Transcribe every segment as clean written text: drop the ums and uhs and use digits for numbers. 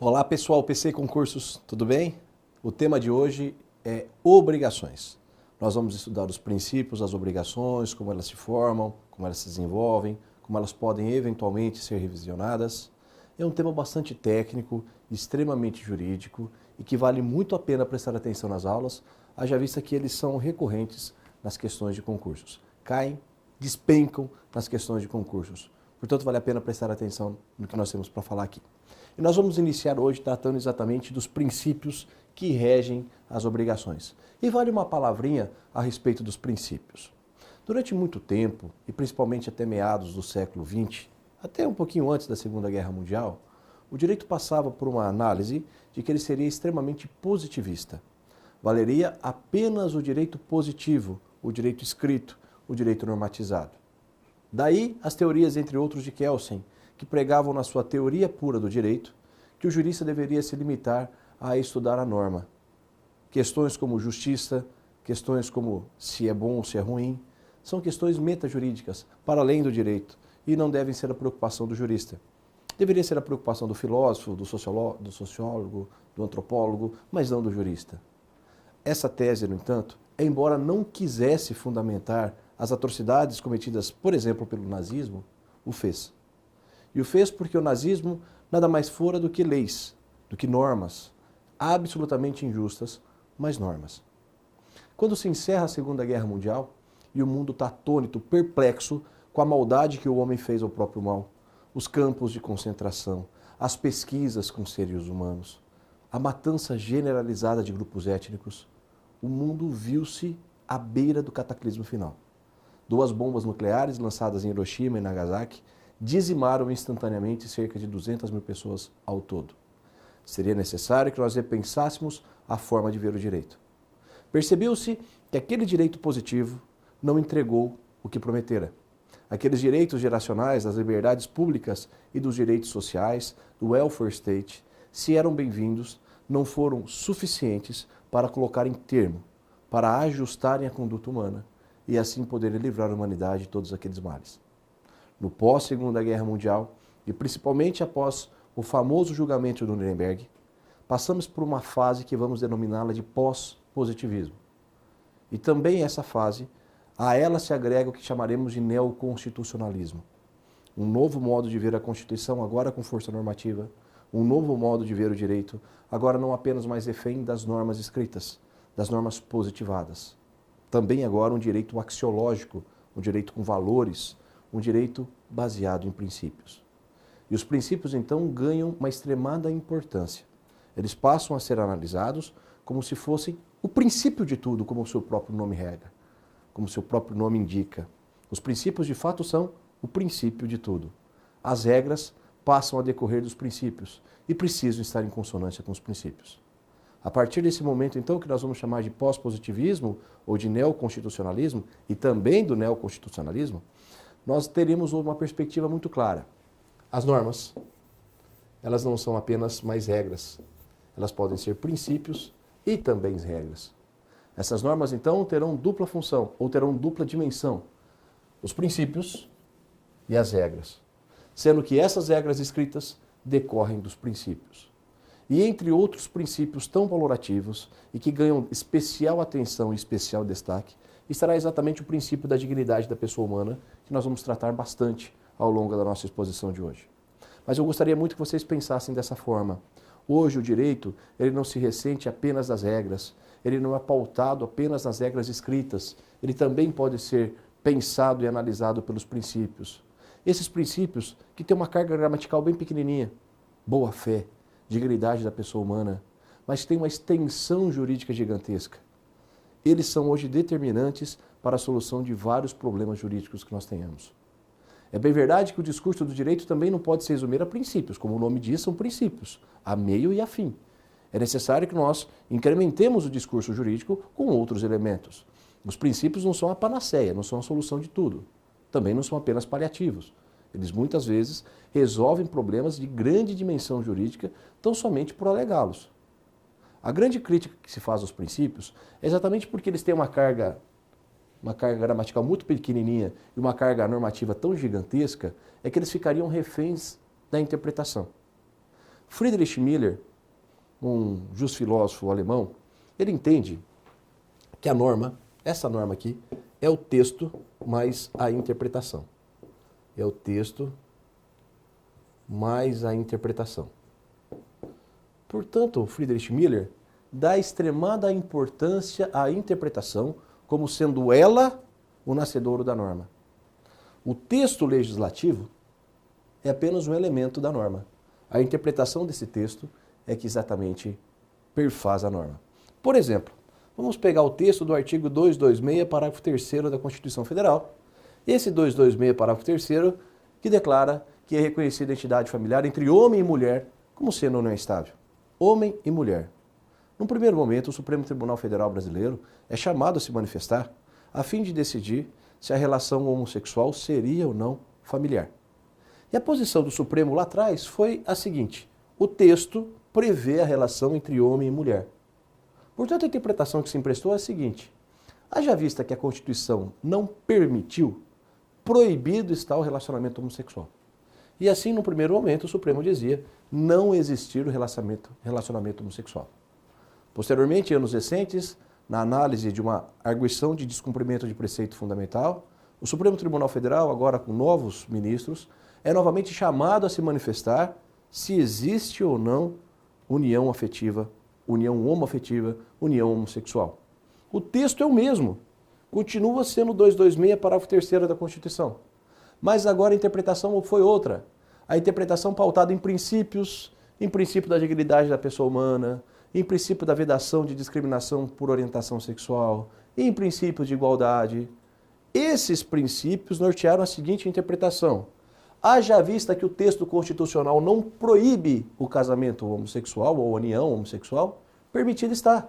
Olá pessoal, PC Concursos, tudo bem? O tema de hoje é obrigações. Nós vamos estudar os princípios das obrigações, como elas se formam, como elas se desenvolvem, como elas podem eventualmente ser revisionadas. É um tema bastante técnico, extremamente jurídico e que vale muito a pena prestar atenção nas aulas, haja vista que eles são recorrentes nas questões de concursos. Caem, despencam nas questões de concursos. Portanto, vale a pena prestar atenção no que nós temos para falar aqui. E nós vamos iniciar hoje tratando exatamente dos princípios que regem as obrigações. E vale uma palavrinha a respeito dos princípios. Durante muito tempo, e principalmente até meados do século XX, até um pouquinho antes da Segunda Guerra Mundial, o direito passava por uma análise de que ele seria extremamente positivista. Valeria apenas o direito positivo, o direito escrito, o direito normatizado. Daí as teorias, entre outros, de Kelsen, que pregavam na sua teoria pura do direito que o jurista deveria se limitar a estudar a norma. Questões como justiça, questões como se é bom ou se é ruim, são questões metajurídicas, para além do direito, e não devem ser a preocupação do jurista. Deveria ser a preocupação do filósofo, do sociólogo, do antropólogo, mas não do jurista. Essa tese, no entanto, embora não quisesse fundamentar as atrocidades cometidas, por exemplo, pelo nazismo, o fez. E o fez porque o nazismo nada mais fora do que leis, do que normas, absolutamente injustas, mas normas. Quando se encerra a Segunda Guerra Mundial e o mundo está atônito, perplexo com a maldade que o homem fez ao próprio mal, os campos de concentração, as pesquisas com seres humanos, a matança generalizada de grupos étnicos, o mundo viu-se à beira do cataclismo final. 2 bombas nucleares lançadas em Hiroshima e Nagasaki dizimaram instantaneamente cerca de 200 mil pessoas ao todo. Seria necessário que nós repensássemos a forma de ver o direito. Percebeu-se que aquele direito positivo não entregou o que prometera. Aqueles direitos geracionais das liberdades públicas e dos direitos sociais, do welfare state, se eram bem-vindos, não foram suficientes para colocar em termo, para ajustarem a conduta humana e assim poderem livrar a humanidade de todos aqueles males. No pós-Segunda Guerra Mundial, e principalmente após o famoso julgamento do Nuremberg, passamos por uma fase que vamos denominá-la de pós-positivismo. E também essa fase, a ela se agrega o que chamaremos de neoconstitucionalismo. Um novo modo de ver a Constituição, agora com força normativa, um novo modo de ver o direito, agora não apenas mais refém das normas escritas, das normas positivadas. Também agora um direito axiológico, um direito com valores, um direito baseado em princípios. E os princípios, então, ganham uma extremada importância. Eles passam a ser analisados como se fossem o princípio de tudo, como o seu próprio nome rega, como o seu próprio nome indica. Os princípios, de fato, são o princípio de tudo. As regras passam a decorrer dos princípios e precisam estar em consonância com os princípios. A partir desse momento, então, que nós vamos chamar de pós-positivismo ou de neoconstitucionalismo e também do neoconstitucionalismo, nós teremos uma perspectiva muito clara. As normas, elas não são apenas mais regras, elas podem ser princípios e também regras. Essas normas, então, terão dupla função, ou terão dupla dimensão, os princípios e as regras, sendo que essas regras escritas decorrem dos princípios. E entre outros princípios tão valorativos e que ganham especial atenção e especial destaque, estará exatamente o princípio da dignidade da pessoa humana, que nós vamos tratar bastante ao longo da nossa exposição de hoje. Mas eu gostaria muito que vocês pensassem dessa forma. Hoje o direito, ele não se ressente apenas das regras, ele não é pautado apenas nas regras escritas, ele também pode ser pensado e analisado pelos princípios. Esses princípios que têm uma carga gramatical bem pequenininha, boa-fé, dignidade da pessoa humana, mas têm uma extensão jurídica gigantesca. Eles são hoje determinantes para a solução de vários problemas jurídicos que nós tenhamos. É bem verdade que o discurso do direito também não pode se resumir a princípios, como o nome diz, são princípios, a meio e a fim. É necessário que nós incrementemos o discurso jurídico com outros elementos. Os princípios não são a panaceia, não são a solução de tudo. Também não são apenas paliativos. Eles muitas vezes resolvem problemas de grande dimensão jurídica tão somente por alegá-los. A grande crítica que se faz aos princípios é exatamente porque eles têm uma carga gramatical muito pequenininha e uma carga normativa tão gigantesca, é que eles ficariam reféns da interpretação. Friedrich Miller, um justo filósofo alemão, ele entende que a norma, essa norma aqui, é o texto mais a interpretação. É o texto mais a interpretação. Portanto, Friedrich Miller dá extremada importância à interpretação como sendo ela o nascedouro da norma. O texto legislativo é apenas um elemento da norma. A interpretação desse texto é que exatamente perfaz a norma. Por exemplo, vamos pegar o texto do artigo 226, parágrafo 3º da Constituição Federal. Esse 226, parágrafo 3º, que declara que é reconhecida a entidade familiar entre homem e mulher como sendo união estável. Homem e mulher. Num primeiro momento, o Supremo Tribunal Federal Brasileiro é chamado a se manifestar a fim de decidir se a relação homossexual seria ou não familiar. E a posição do Supremo lá atrás foi a seguinte: o texto prevê a relação entre homem e mulher. Portanto, a interpretação que se emprestou é a seguinte: haja vista que a Constituição não permitiu, proibido está o relacionamento homossexual. E assim, no primeiro momento, o Supremo dizia não existir o relacionamento homossexual. Posteriormente, em anos recentes, na análise de uma arguição de descumprimento de preceito fundamental, o Supremo Tribunal Federal, agora com novos ministros, é novamente chamado a se manifestar se existe ou não união afetiva, união homoafetiva, união homossexual. O texto é o mesmo, continua sendo 226, parágrafo 3º da Constituição. Mas agora a interpretação foi outra. A interpretação pautada em princípios, em princípio da dignidade da pessoa humana, em princípio da vedação de discriminação por orientação sexual, em princípios de igualdade. Esses princípios nortearam a seguinte interpretação: haja vista que o texto constitucional não proíbe o casamento homossexual ou união homossexual, permitido está.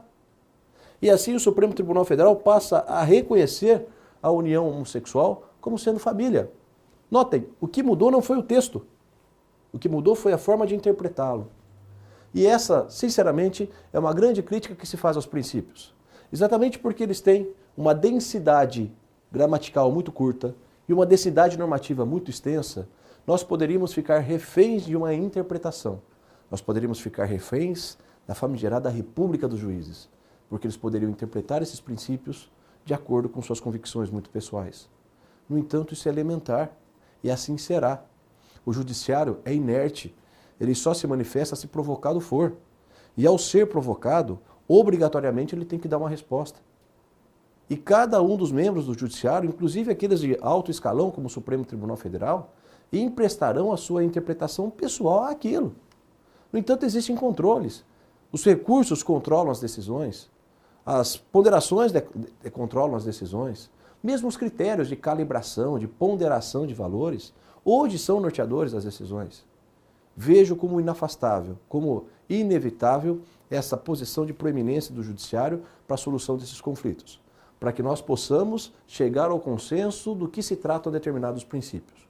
E assim o Supremo Tribunal Federal passa a reconhecer a união homossexual como sendo família. Notem, o que mudou não foi o texto. O que mudou foi a forma de interpretá-lo. E essa, sinceramente, é uma grande crítica que se faz aos princípios. Exatamente porque eles têm uma densidade gramatical muito curta e uma densidade normativa muito extensa, nós poderíamos ficar reféns de uma interpretação. Nós poderíamos ficar reféns da famigerada República dos Juízes, porque eles poderiam interpretar esses princípios de acordo com suas convicções muito pessoais. No entanto, isso é elementar e assim será. O judiciário é inerte, ele só se manifesta se provocado for. E ao ser provocado, obrigatoriamente ele tem que dar uma resposta. E cada um dos membros do judiciário, inclusive aqueles de alto escalão, como o Supremo Tribunal Federal, emprestarão a sua interpretação pessoal àquilo. No entanto, existem controles. Os recursos controlam as decisões, as ponderações controlam as decisões, mesmo os critérios de calibração, de ponderação de valores, hoje são norteadores das decisões. Vejo como inafastável, como inevitável essa posição de proeminência do judiciário para a solução desses conflitos, para que nós possamos chegar ao consenso do que se tratam determinados princípios.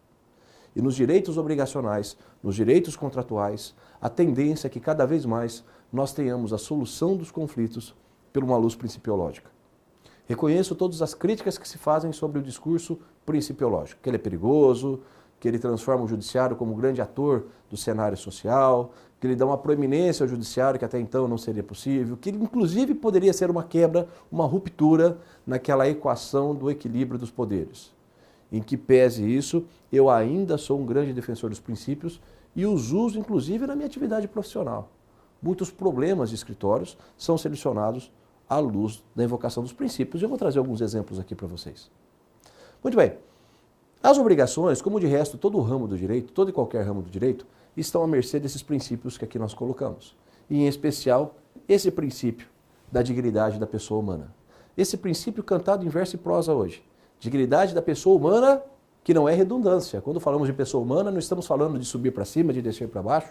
E nos direitos obrigacionais, nos direitos contratuais, a tendência é que cada vez mais nós tenhamos a solução dos conflitos por uma luz principiológica. Reconheço todas as críticas que se fazem sobre o discurso principiológico, que ele é perigoso, que ele transforma o judiciário como grande ator do cenário social, que ele dá uma proeminência ao judiciário que até então não seria possível, que inclusive poderia ser uma quebra, uma ruptura naquela equação do equilíbrio dos poderes. Em que pese isso, eu ainda sou um grande defensor dos princípios e os uso inclusive na minha atividade profissional. Muitos problemas de escritórios são solucionados à luz da invocação dos princípios. Eu vou trazer alguns exemplos aqui para vocês. Muito bem. As obrigações, como de resto todo o ramo do direito, todo e qualquer ramo do direito, estão à mercê desses princípios que aqui nós colocamos. E em especial, esse princípio da dignidade da pessoa humana. Esse princípio cantado em verso e prosa hoje. Dignidade da pessoa humana, que não é redundância. Quando falamos de pessoa humana, não estamos falando de subir para cima, de descer para baixo.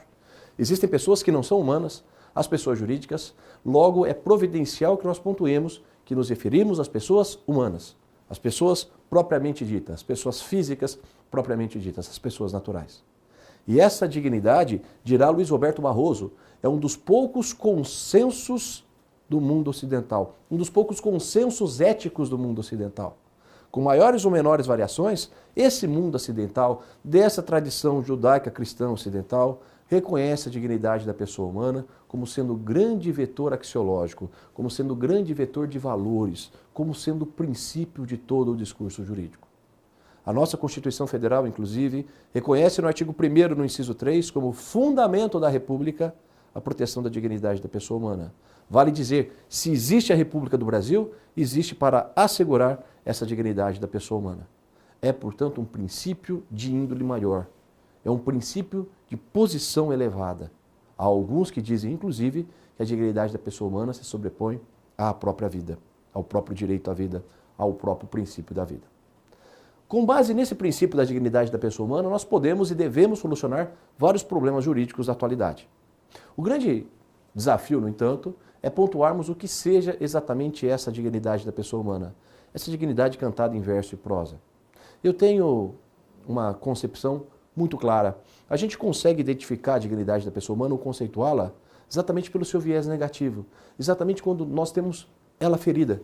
Existem pessoas que não são humanas, as pessoas jurídicas, logo é providencial que nós pontuemos que nos referimos às pessoas humanas, as pessoas propriamente ditas, as pessoas físicas propriamente ditas, as pessoas naturais. E essa dignidade, dirá Luiz Roberto Barroso, é um dos poucos consensos do mundo ocidental, um dos poucos consensos éticos do mundo ocidental. Com maiores ou menores variações, esse mundo ocidental, dessa tradição judaica cristã ocidental, reconhece a dignidade da pessoa humana como sendo grande vetor axiológico, como sendo grande vetor de valores, como sendo o princípio de todo o discurso jurídico. A nossa Constituição Federal, inclusive, reconhece no artigo 1º, no inciso 3, como fundamento da República a proteção da dignidade da pessoa humana. Vale dizer, se existe a República do Brasil, existe para assegurar essa dignidade da pessoa humana. É, portanto, um princípio de índole maior. É um princípio de posição elevada. Há alguns que dizem, inclusive, que a dignidade da pessoa humana se sobrepõe à própria vida, ao próprio direito à vida, ao próprio princípio da vida. Com base nesse princípio da dignidade da pessoa humana, nós podemos e devemos solucionar vários problemas jurídicos da atualidade. O grande desafio, no entanto, é pontuarmos o que seja exatamente essa dignidade da pessoa humana, essa dignidade cantada em verso e prosa. Eu tenho uma concepção muito clara. A gente consegue identificar a dignidade da pessoa humana ou conceituá-la exatamente pelo seu viés negativo, exatamente quando nós temos ela ferida,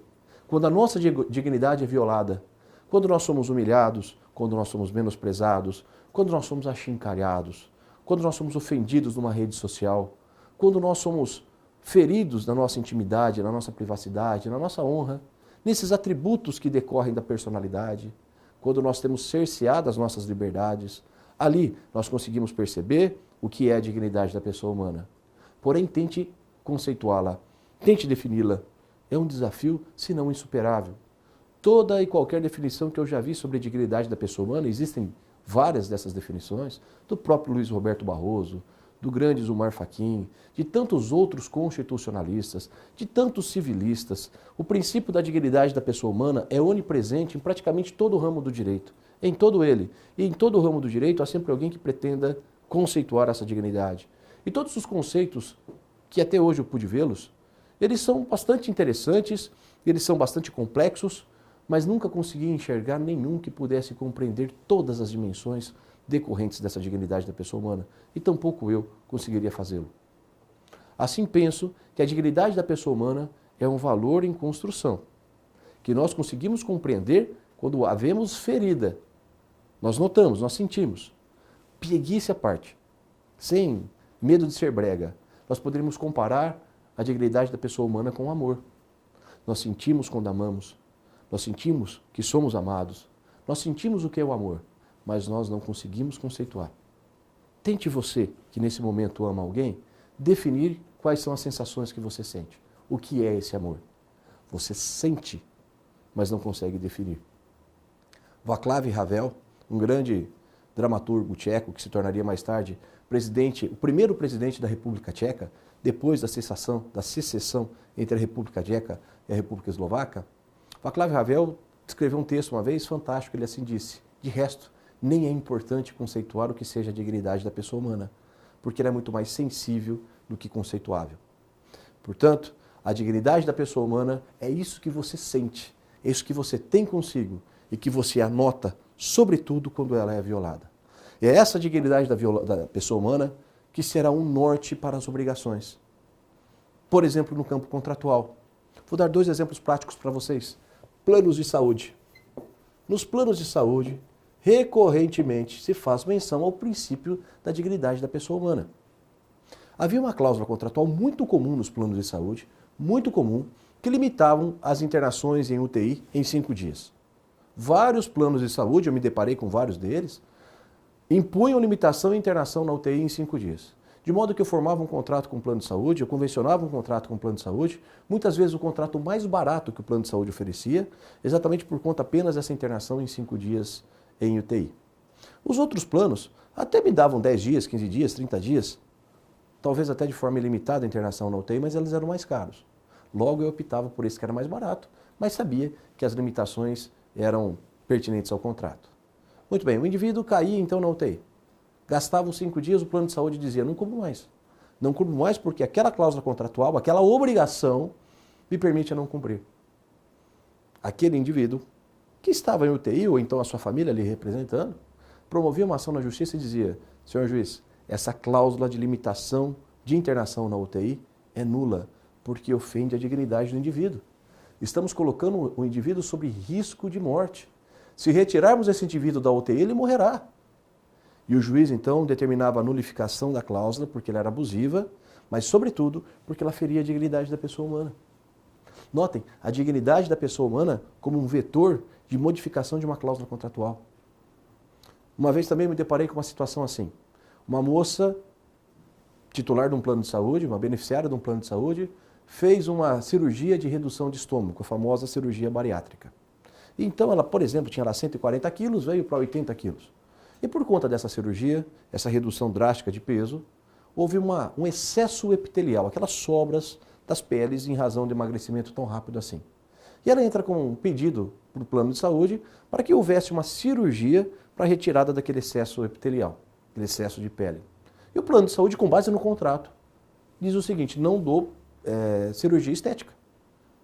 quando a nossa dignidade é violada, quando nós somos humilhados, quando nós somos menosprezados, quando nós somos achincalhados, quando nós somos ofendidos numa rede social, quando nós somos feridos na nossa intimidade, na nossa privacidade, na nossa honra, nesses atributos que decorrem da personalidade, quando nós temos cerceado as nossas liberdades, ali nós conseguimos perceber o que é a dignidade da pessoa humana. Porém, tente conceituá-la, tente defini-la. É um desafio, se não insuperável. Toda e qualquer definição que eu já vi sobre a dignidade da pessoa humana, existem várias dessas definições, do próprio Luiz Roberto Barroso, do grande Zumar Fachin, de tantos outros constitucionalistas, de tantos civilistas. O princípio da dignidade da pessoa humana é onipresente em praticamente todo o ramo do direito, em todo ele. E em todo o ramo do direito há sempre alguém que pretenda conceituar essa dignidade. E todos os conceitos que até hoje eu pude vê-los, eles são bastante interessantes, eles são bastante complexos, mas nunca consegui enxergar nenhum que pudesse compreender todas as dimensões decorrentes dessa dignidade da pessoa humana, e tampouco eu conseguiria fazê-lo. Assim penso que a dignidade da pessoa humana é um valor em construção, que nós conseguimos compreender quando a vemos ferida. Nós notamos, nós sentimos. Pieguice à parte, sem medo de ser brega, nós poderíamos comparar a dignidade da pessoa humana com o amor. Nós sentimos quando amamos, nós sentimos que somos amados, nós sentimos o que é o amor, mas nós não conseguimos conceituar. Tente você, que nesse momento ama alguém, definir quais são as sensações que você sente. O que é esse amor? Você sente, mas não consegue definir. Václav Havel, um grande dramaturgo tcheco que se tornaria mais tarde o primeiro presidente da República Tcheca, depois da secessão entre a República Tcheca e a República Eslovaca, Václav Havel escreveu um texto uma vez fantástico, ele assim disse: de resto, nem é importante conceituar o que seja a dignidade da pessoa humana, porque ela é muito mais sensível do que conceituável. Portanto, a dignidade da pessoa humana é isso que você sente, é isso que você tem consigo e que você anota, sobretudo quando ela é violada. E é essa dignidade da pessoa humana que será um norte para as obrigações. Por exemplo, no campo contratual. Vou dar 2 exemplos práticos para vocês. Planos de saúde. Nos planos de saúde, recorrentemente se faz menção ao princípio da dignidade da pessoa humana. Havia uma cláusula contratual muito comum nos planos de saúde, muito comum, que limitavam as internações em UTI em 5 dias. Vários planos de saúde, eu me deparei com vários deles, impunham limitação e internação na UTI em 5 dias. De modo que eu formava um contrato com o plano de saúde, eu convencionava um contrato com o plano de saúde, muitas vezes o contrato mais barato que o plano de saúde oferecia, exatamente por conta apenas dessa internação em 5 dias em UTI. Os outros planos até me davam 10 dias, 15 dias, 30 dias, talvez até de forma ilimitada a internação na UTI, mas eles eram mais caros. Logo eu optava por esse que era mais barato, mas sabia que as limitações eram pertinentes ao contrato. Muito bem, o indivíduo caía então na UTI. Gastava os 5 dias, o plano de saúde dizia: não cubro mais. Não cubro mais porque aquela cláusula contratual, aquela obrigação, me permite a não cumprir. Aquele indivíduo que estava em UTI, ou então a sua família ali representando, promovia uma ação na justiça e dizia: senhor juiz, essa cláusula de limitação de internação na UTI é nula, porque ofende a dignidade do indivíduo. Estamos colocando o indivíduo sob risco de morte. Se retirarmos esse indivíduo da UTI, ele morrerá. E o juiz, então, determinava a nulificação da cláusula porque ela era abusiva, mas, sobretudo, porque ela feria a dignidade da pessoa humana. Notem, a dignidade da pessoa humana como um vetor de modificação de uma cláusula contratual. Uma vez também me deparei com uma situação assim. Uma moça, titular de um plano de saúde, uma beneficiária de um plano de saúde, fez uma cirurgia de redução de estômago, a famosa cirurgia bariátrica. Então ela, por exemplo, tinha lá 140 quilos, veio para 80 quilos. E por conta dessa cirurgia, essa redução drástica de peso, houve um excesso epitelial, aquelas sobras das peles em razão de emagrecimento tão rápido assim. E ela entra com um pedido para o plano de saúde para que houvesse uma cirurgia para a retirada daquele excesso epitelial, aquele excesso de pele. E o plano de saúde, com base no contrato, diz o seguinte: não dou cirurgia estética.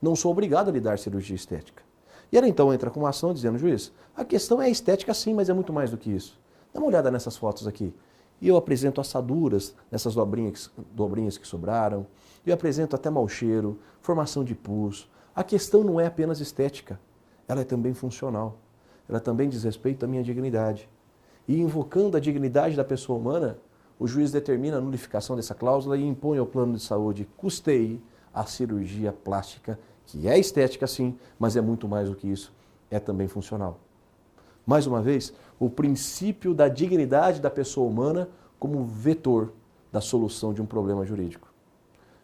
Não sou obrigado a lhe dar cirurgia estética. E ela então entra com uma ação dizendo: juiz, a questão é estética sim, mas é muito mais do que isso. Dá uma olhada nessas fotos aqui. E eu apresento assaduras nessas dobrinhas que sobraram. Eu apresento até mau cheiro, formação de pus. A questão não é apenas estética, ela é também funcional. Ela também diz respeito à minha dignidade. E invocando a dignidade da pessoa humana, o juiz determina a nulificação dessa cláusula e impõe ao plano de saúde custeie a cirurgia plástica, que é estética sim, mas é muito mais do que isso, é também funcional. Mais uma vez, o princípio da dignidade da pessoa humana como vetor da solução de um problema jurídico.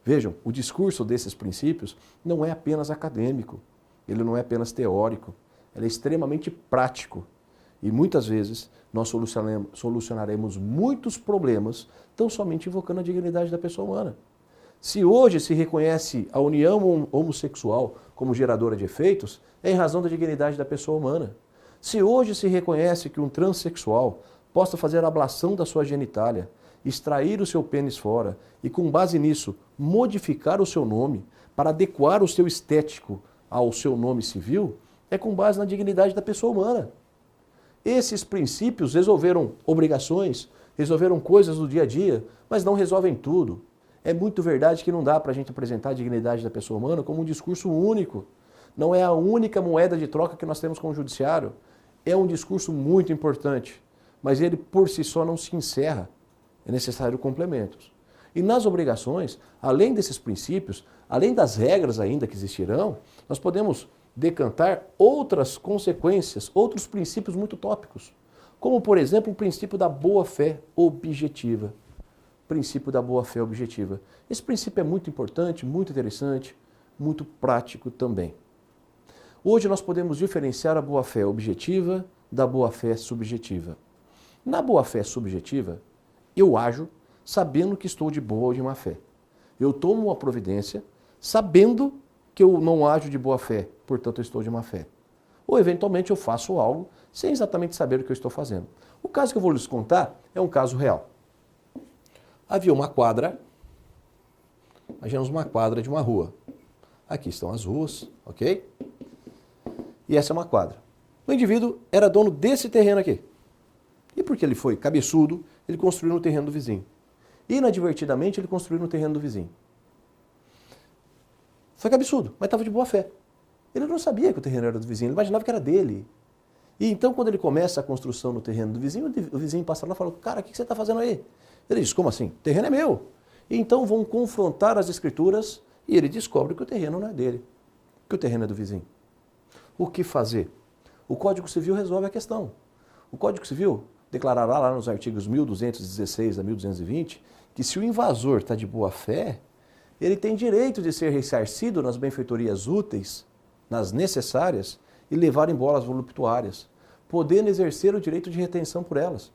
Vejam, o discurso desses princípios não é apenas acadêmico, ele não é apenas teórico, ele é extremamente prático. E muitas vezes nós solucionaremos muitos problemas tão somente invocando a dignidade da pessoa humana. Se hoje se reconhece a união homossexual como geradora de efeitos, é em razão da dignidade da pessoa humana. Se hoje se reconhece que um transexual possa fazer a ablação da sua genitália, extrair o seu pênis fora e, com base nisso, modificar o seu nome para adequar o seu estético ao seu nome civil, é com base na dignidade da pessoa humana. Esses princípios resolveram obrigações, resolveram coisas do dia a dia, mas não resolvem tudo. É muito verdade que não dá para a gente apresentar a dignidade da pessoa humana como um discurso único. Não é a única moeda de troca que nós temos com o judiciário. É um discurso muito importante, mas ele por si só não se encerra. É necessário complementos. E nas obrigações, além desses princípios, além das regras ainda que existirão, nós podemos decantar outras consequências, outros princípios muito tópicos, como, por exemplo, o princípio da boa-fé objetiva. Princípio da boa-fé objetiva. Esse princípio é muito importante, muito interessante, muito prático também. Hoje nós podemos diferenciar a boa-fé objetiva da boa-fé subjetiva. Na boa-fé subjetiva, eu ajo sabendo que estou de boa ou de má fé. Eu tomo uma providência sabendo que eu não ajo de boa fé, portanto eu estou de má fé. Ou eventualmente eu faço algo sem exatamente saber o que eu estou fazendo. O caso que eu vou lhes contar é um caso real. Havia uma quadra, imaginemos uma quadra de uma rua. Aqui estão as ruas, ok? E essa é uma quadra. O indivíduo era dono desse terreno aqui. E porque ele foi cabeçudo, ele construiu no terreno do vizinho. Inadvertidamente, ele construiu no terreno do vizinho. Foi cabeçudo, mas estava de boa fé. Ele não sabia que o terreno era do vizinho, ele imaginava que era dele. E então, quando ele começa a construção no terreno do vizinho, o vizinho passa lá e fala: cara, o que você está fazendo aí? Ele diz: como assim? O terreno é meu. E então vão confrontar as escrituras e ele descobre que o terreno não é dele, que o terreno é do vizinho. O que fazer? O Código Civil resolve a questão. O Código Civil declarará lá nos artigos 1216 a 1220 que se o invasor está de boa fé, ele tem direito de ser ressarcido nas benfeitorias úteis, nas necessárias, e levar embora as voluptuárias, podendo exercer o direito de retenção por elas.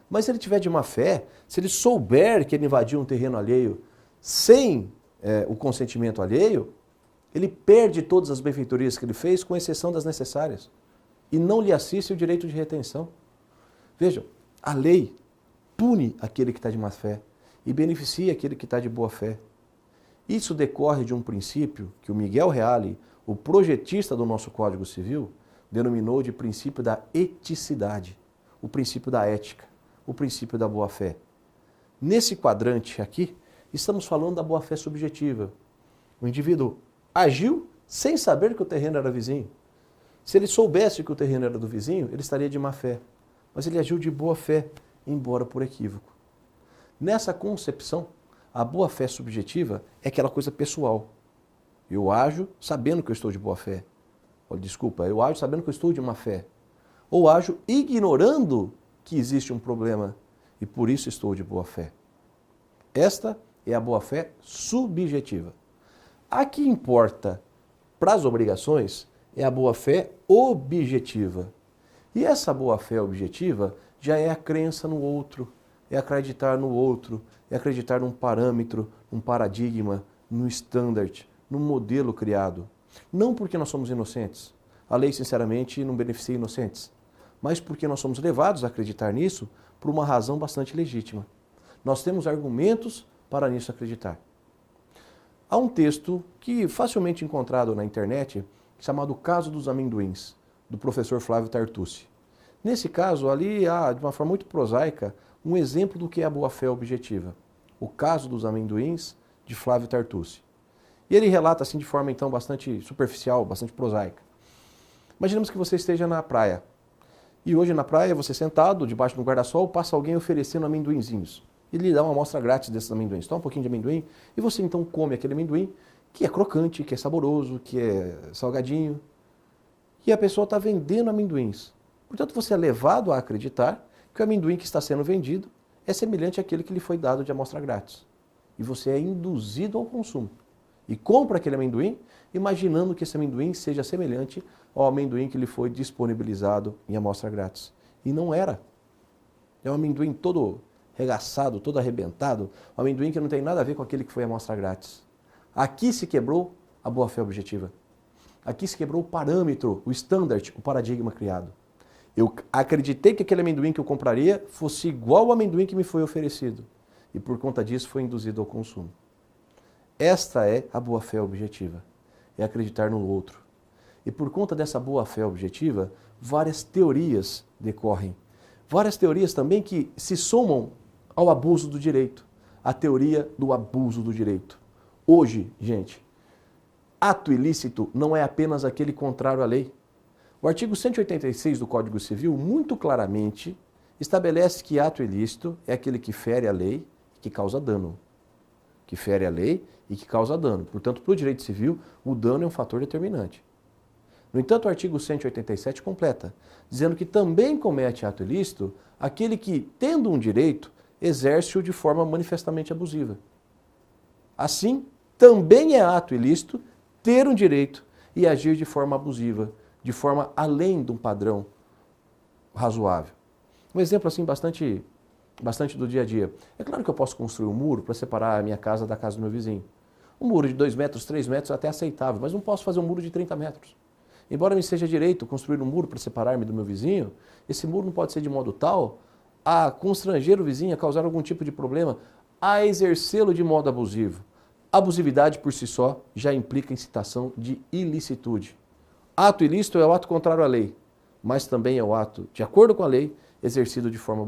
Mas se ele tiver de má fé, se ele souber que ele invadiu um terreno alheio sem o consentimento alheio, ele perde todas as benfeitorias que ele fez, com exceção das necessárias, e não lhe assiste o direito de retenção. Vejam, a lei pune aquele que está de má fé e beneficia aquele que está de boa fé. Isso decorre de um princípio que o Miguel Reale, o projetista do nosso Código Civil, denominou de princípio da eticidade, o princípio da ética, o princípio da boa-fé. Nesse quadrante aqui, estamos falando da boa-fé subjetiva. O indivíduo agiu sem saber que o terreno era vizinho. Se ele soubesse que o terreno era do vizinho, ele estaria de má fé. Mas ele agiu de boa fé. embora por equívoco. Nessa concepção, a boa-fé subjetiva é aquela coisa pessoal. Eu ajo sabendo que eu estou de boa fé. Desculpa, eu ajo sabendo que eu estou de má fé. Ou ajo ignorando que existe um problema e por isso estou de boa fé. Esta é a boa-fé subjetiva. A que importa para as obrigações é a boa-fé objetiva. E essa boa-fé objetiva já é a crença no outro, é acreditar no outro, é acreditar num parâmetro, num paradigma, num standard, num modelo criado. Não porque nós somos inocentes. A lei, sinceramente, não beneficia inocentes. Mas porque nós somos levados a acreditar nisso por uma razão bastante legítima. Nós temos argumentos para nisso acreditar. Há um texto que facilmente encontrado na internet, chamado Caso dos Amendoins, do professor Flávio Tartucci. Nesse caso, ali há, de uma forma muito prosaica, um exemplo do que é a boa-fé objetiva. O Caso dos Amendoins, de Flávio Tartucci. E ele relata assim de forma então bastante superficial, bastante prosaica. Imaginemos que você esteja na praia. E hoje na praia, você sentado, debaixo do guarda-sol, passa alguém oferecendo amendoinzinhos. Ele lhe dá uma amostra grátis desses amendoins. Toma um pouquinho de amendoim e você então come aquele amendoim, que é crocante, que é saboroso, que é salgadinho. E a pessoa está vendendo amendoins. Portanto, você é levado a acreditar que o amendoim que está sendo vendido é semelhante àquele que lhe foi dado de amostra grátis. E você é induzido ao consumo. E compra aquele amendoim, imaginando que esse amendoim seja semelhante ao amendoim que lhe foi disponibilizado em amostra grátis. E não era. É um amendoim todo regaçado, todo arrebentado, um amendoim que não tem nada a ver com aquele que foi amostra grátis. Aqui se quebrou a boa-fé objetiva. Aqui se quebrou o parâmetro, o standard, o paradigma criado. Eu acreditei que aquele amendoim que eu compraria fosse igual ao amendoim que me foi oferecido. E por conta disso foi induzido ao consumo. Esta é a boa-fé objetiva. É acreditar no outro. E por conta dessa boa-fé objetiva, várias teorias decorrem. Várias teorias também que se somam ao abuso do direito. A teoria do abuso do direito. Hoje, gente, ato ilícito não é apenas aquele contrário à lei. O artigo 186 do Código Civil, muito claramente, estabelece que ato ilícito é aquele que fere a lei e que causa dano. Que fere a lei e que causa dano. Portanto, para o direito civil, o dano é um fator determinante. No entanto, o artigo 187 completa, dizendo que também comete ato ilícito aquele que, tendo um direito, exerce-o de forma manifestamente abusiva. Assim, também é ato ilícito ter um direito e agir de forma abusiva, de forma além de um padrão razoável. Um exemplo assim bastante do dia a dia. É claro que eu posso construir um muro para separar a minha casa da casa do meu vizinho. Um muro de 2 metros, 3 metros é até aceitável, mas não posso fazer um muro de 30 metros. Embora me seja direito construir um muro para separar-me do meu vizinho, esse muro não pode ser de modo tal a constranger o vizinho, a causar algum tipo de problema, a exercê-lo de modo abusivo. Abusividade por si só já implica incitação de ilicitude. Ato ilícito é o ato contrário à lei, mas também é o ato, de acordo com a lei, exercido de forma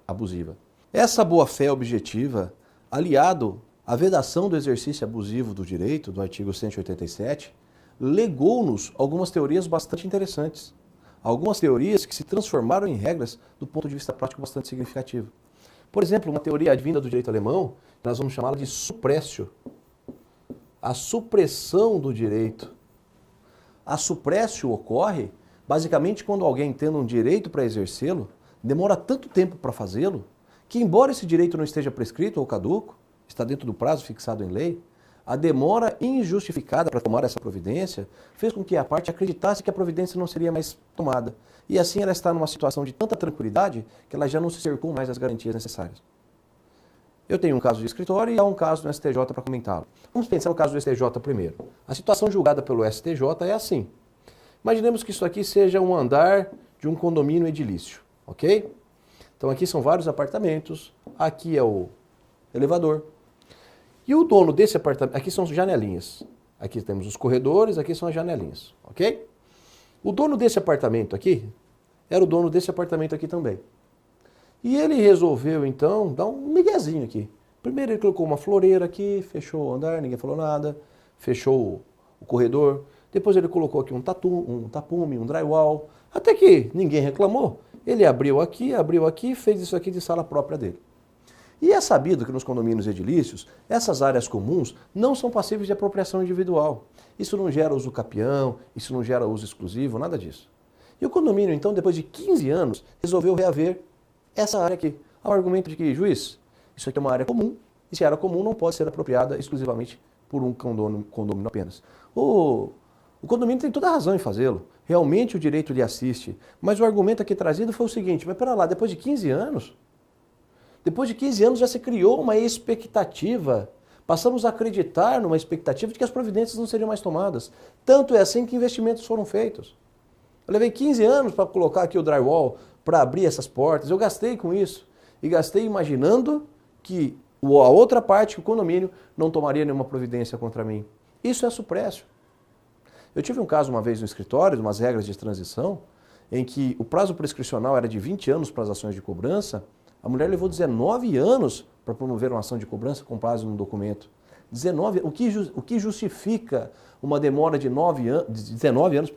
abusiva. Essa boa-fé objetiva, aliado à vedação do exercício abusivo do direito, do artigo 187, legou-nos algumas teorias bastante interessantes. Algumas teorias que se transformaram em regras do ponto de vista prático bastante significativo. Por exemplo, uma teoria advinda do direito alemão, nós vamos chamá-la de suppressio. A supressão do direito. A suppressio ocorre basicamente quando alguém, tendo um direito para exercê-lo, demora tanto tempo para fazê-lo, que embora esse direito não esteja prescrito ou caduco, está dentro do prazo fixado em lei, a demora injustificada para tomar essa providência fez com que a parte acreditasse que a providência não seria mais tomada. E assim ela está numa situação de tanta tranquilidade que ela já não se cercou mais das garantias necessárias. Eu tenho um caso de escritório e há um caso no STJ para comentá-lo. Vamos pensar o caso do STJ primeiro. A situação julgada pelo STJ é assim. Imaginemos que isso aqui seja um andar de um condomínio edilício, ok? Então aqui são vários apartamentos, aqui é o elevador. E o dono desse apartamento, aqui são as janelinhas. Aqui temos os corredores, aqui são as janelinhas, ok? O dono desse apartamento aqui era o dono desse apartamento aqui também. E ele resolveu, então, dar um miguezinho aqui. Primeiro ele colocou uma floreira aqui, fechou o andar, ninguém falou nada, fechou o corredor. Depois ele colocou aqui um tapume, um drywall, até que ninguém reclamou. Ele abriu aqui, fez isso aqui de sala própria dele. E é sabido que nos condomínios edilícios, essas áreas comuns não são passíveis de apropriação individual. Isso não gera uso capião, isso não gera uso exclusivo, nada disso. E o condomínio, então, depois de 15 anos, resolveu reaver essa área aqui. Ao argumento de que, juiz, isso aqui é uma área comum, e se área comum não pode ser apropriada exclusivamente por um condomínio apenas. O condomínio tem toda a razão em fazê-lo. Realmente o direito lhe assiste. Mas o argumento aqui trazido foi o seguinte, mas pera lá, depois de 15 anos já se criou uma expectativa. Passamos a acreditar numa expectativa de que as providências não seriam mais tomadas. Tanto é assim que investimentos foram feitos. Eu levei 15 anos para colocar aqui o drywall, para abrir essas portas. Eu gastei com isso. E gastei imaginando que a outra parte, o condomínio, não tomaria nenhuma providência contra mim. Isso é suprécio. Eu tive um caso uma vez no escritório, de umas regras de transição, em que o prazo prescricional era de 20 anos para as ações de cobrança. A mulher levou 19 anos para promover uma ação de cobrança com base num documento. 19, o que justifica uma demora de 19 anos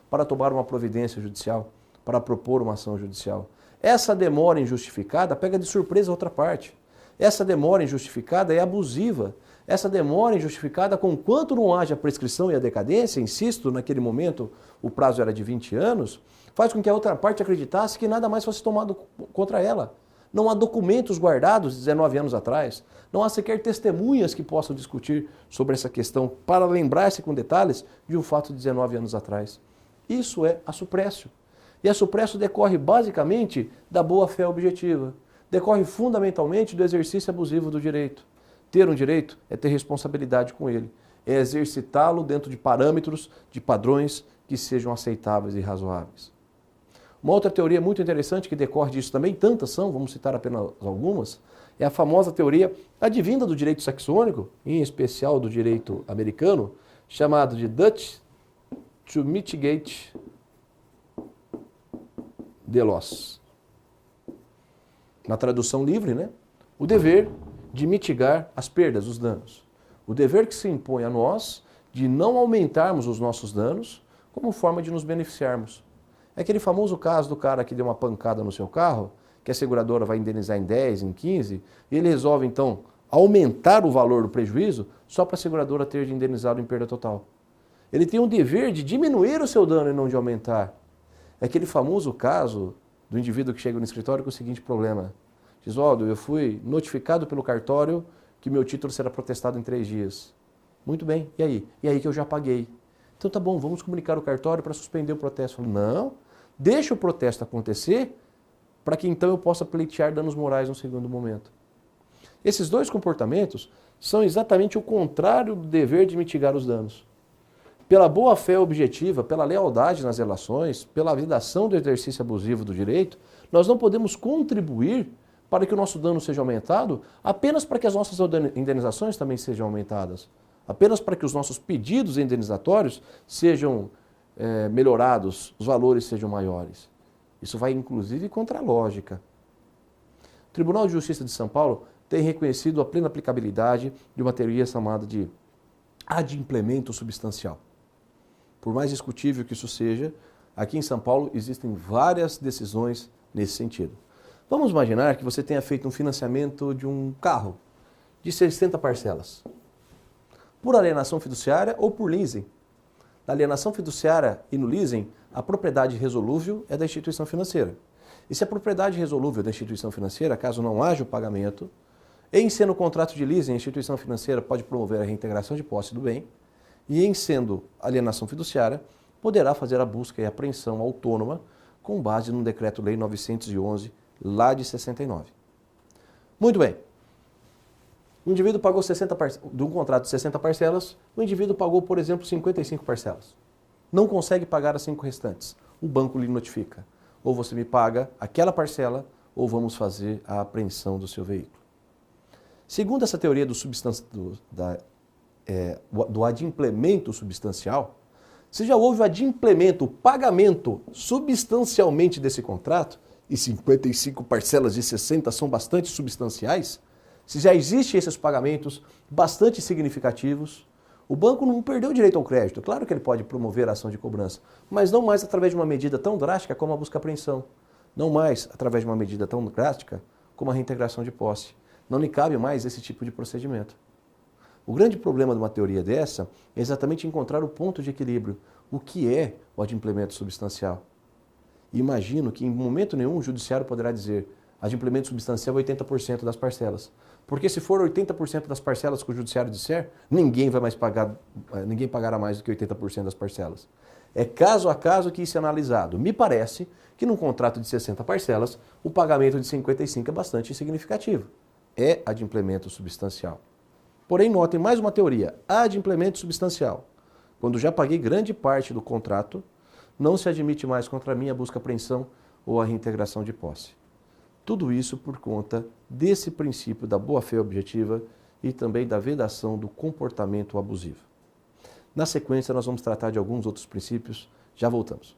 para tomar uma providência judicial, para propor uma ação judicial? Essa demora injustificada pega de surpresa a outra parte. Essa demora injustificada é abusiva. Essa demora injustificada, conquanto não haja prescrição e a decadência, insisto, naquele momento o prazo era de 20 anos, faz com que a outra parte acreditasse que nada mais fosse tomado contra ela. Não há documentos guardados de 19 anos atrás, não há sequer testemunhas que possam discutir sobre essa questão para lembrar-se com detalhes de um fato de 19 anos atrás. Isso é assuprécio. E assuprécio decorre basicamente da boa-fé objetiva, decorre fundamentalmente do exercício abusivo do direito. Ter um direito é ter responsabilidade com ele, é exercitá-lo dentro de parâmetros, de padrões que sejam aceitáveis e razoáveis. Uma outra teoria muito interessante que decorre disso também, tantas são, vamos citar apenas algumas, é a famosa teoria advinda do direito saxônico, em especial do direito americano, chamado de Dutch to mitigate the loss. Na tradução livre, né? O dever de mitigar as perdas, os danos. O dever que se impõe a nós de não aumentarmos os nossos danos como forma de nos beneficiarmos. É aquele famoso caso do cara que deu uma pancada no seu carro, que a seguradora vai indenizar em 10, em 15, e ele resolve então aumentar o valor do prejuízo só para a seguradora ter de indenizado em perda total. Ele tem o dever de diminuir o seu dano e não de aumentar. É aquele famoso caso do indivíduo que chega no escritório com o seguinte problema. Diz, Oswaldo, eu fui notificado pelo cartório que meu título será protestado em 3 dias. Muito bem, e aí? E aí que eu já paguei. Então tá bom, vamos comunicar ao cartório para suspender o protesto. Eu falo, não, deixa o protesto acontecer para que então eu possa pleitear danos morais no segundo momento. Esses dois comportamentos são exatamente o contrário do dever de mitigar os danos. Pela boa-fé objetiva, pela lealdade nas relações, pela vedação do exercício abusivo do direito, nós não podemos contribuir para que o nosso dano seja aumentado apenas para que as nossas indenizações também sejam aumentadas. Apenas para que os nossos pedidos indenizatórios sejam melhorados, os valores sejam maiores. Isso vai inclusive contra a lógica. O Tribunal de Justiça de São Paulo tem reconhecido a plena aplicabilidade de uma teoria chamada de adimplemento substancial. Por mais discutível que isso seja, aqui em São Paulo existem várias decisões nesse sentido. Vamos imaginar que você tenha feito um financiamento de um carro de 60 parcelas, por alienação fiduciária ou por leasing. Na alienação fiduciária e no leasing, a propriedade resolúvel é da instituição financeira. E se a propriedade resolúvel da instituição financeira, caso não haja o pagamento, em sendo contrato de leasing, a instituição financeira pode promover a reintegração de posse do bem, e em sendo alienação fiduciária, poderá fazer a busca e apreensão autônoma com base no Decreto-Lei 911, lá de 69. Muito bem. O indivíduo pagou de um contrato de 60 parcelas, o indivíduo pagou, por exemplo, 55 parcelas. Não consegue pagar as 5 restantes. O banco lhe notifica. Ou você me paga aquela parcela, ou vamos fazer a apreensão do seu veículo. Segundo essa teoria do adimplemento substancial, se já houve o adimplemento, o pagamento substancialmente desse contrato, e 55 parcelas de 60 são bastante substanciais, se já existem esses pagamentos bastante significativos, o banco não perdeu o direito ao crédito. Claro que ele pode promover a ação de cobrança, mas não mais através de uma medida tão drástica como a busca e apreensão. Não mais através de uma medida tão drástica como a reintegração de posse. Não lhe cabe mais esse tipo de procedimento. O grande problema de uma teoria dessa é exatamente encontrar o ponto de equilíbrio. O que é o adimplemento substancial? Imagino que em momento nenhum o judiciário poderá dizer adimplemento substancial 80% das parcelas. Porque se for 80% das parcelas que o judiciário disser, ninguém pagará mais do que 80% das parcelas. É caso a caso que isso é analisado. Me parece que num contrato de 60 parcelas, o pagamento de 55 é bastante significativo. É adimplemento substancial. Porém, notem mais uma teoria. Adimplemento substancial. Quando já paguei grande parte do contrato, não se admite mais contra mim a busca-apreensão ou a reintegração de posse. Tudo isso por conta desse princípio da boa-fé objetiva e também da vedação do comportamento abusivo. Na sequência, nós vamos tratar de alguns outros princípios. Já voltamos.